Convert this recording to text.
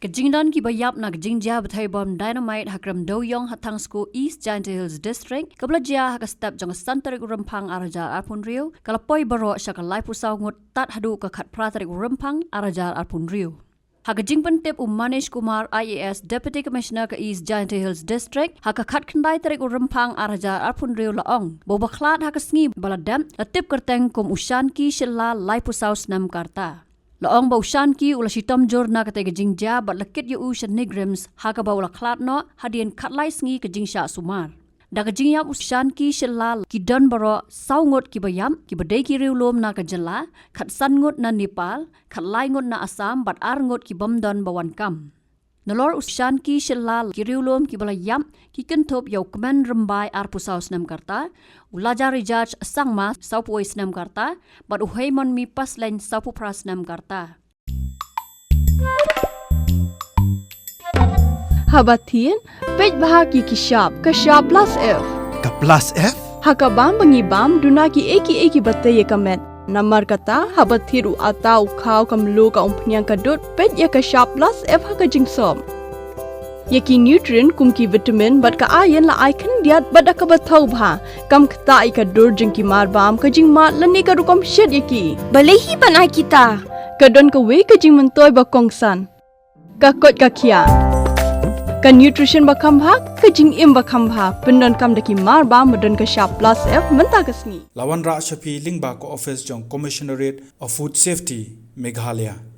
Kajingdan ki bayap na Jingbthei bom Dynamite hakram doyong hatang school East Jingbthei Hills District kablaja hakastep jang santarik rempang arajar arpun riu kalapoi Baroh syaka Laiphew Ngut tat hadu ka khat pratarik rempang arajar arpun riu. Hagajing pentip Manish Kumar IAS Deputy Commissioner ke East Jingbthei Hills District haka khat khandai tarik rempang arajar arpun riu laong boba khlat hakasngi baladam latip kerteng kum ushan ki shilla Laiphew nam karta. Laong baushan ki ula shitam jorna kate gajingja bat lakit yu ushan nigrims haka baula khlat no hadien khatlai sngi kajingsha sumar. Da kajinyap ushan ki shilla ki don Baroh saungot ki bayam ki badai ki Riewlum na kajala khat san ngut na Nepal khatlai ngut na Assam bat ar ngut ki bamdon bawan kam. Nalor ushan ki shilla ki Riewlum ki balayam ki kentop yau kemen rembai ar pusau senam karta ulajar rijaj sangma saupu senam karta bat uhaimon mi pas lain saupu pras senam karta. Habatin pej bahagi ki shab plus F Ka plus F? haka bam bangi bam duna ki eki batai kamet namar kata habathiru atau khau kamlu ka umpnyang kadut pej ya ka shab plus F haka jingsom yaki nutrient kum ki vitamin bat ka iron la icon diat bat ka bathau bha kam khta I ka dur jing ki mar bam ka jing mat lani ka rukom shed yaki Balehi banai kita. ka don ka we ka jing mentoy ba kongsan ka kot ka khia ka nutrition ba khambha ka jing im ba khambha pendon kam daki mar bam modon ka shab plus F menta kasni Lawan Ra Shapi Lingba ko office jong Commissionerate of Food Safety Meghalaya.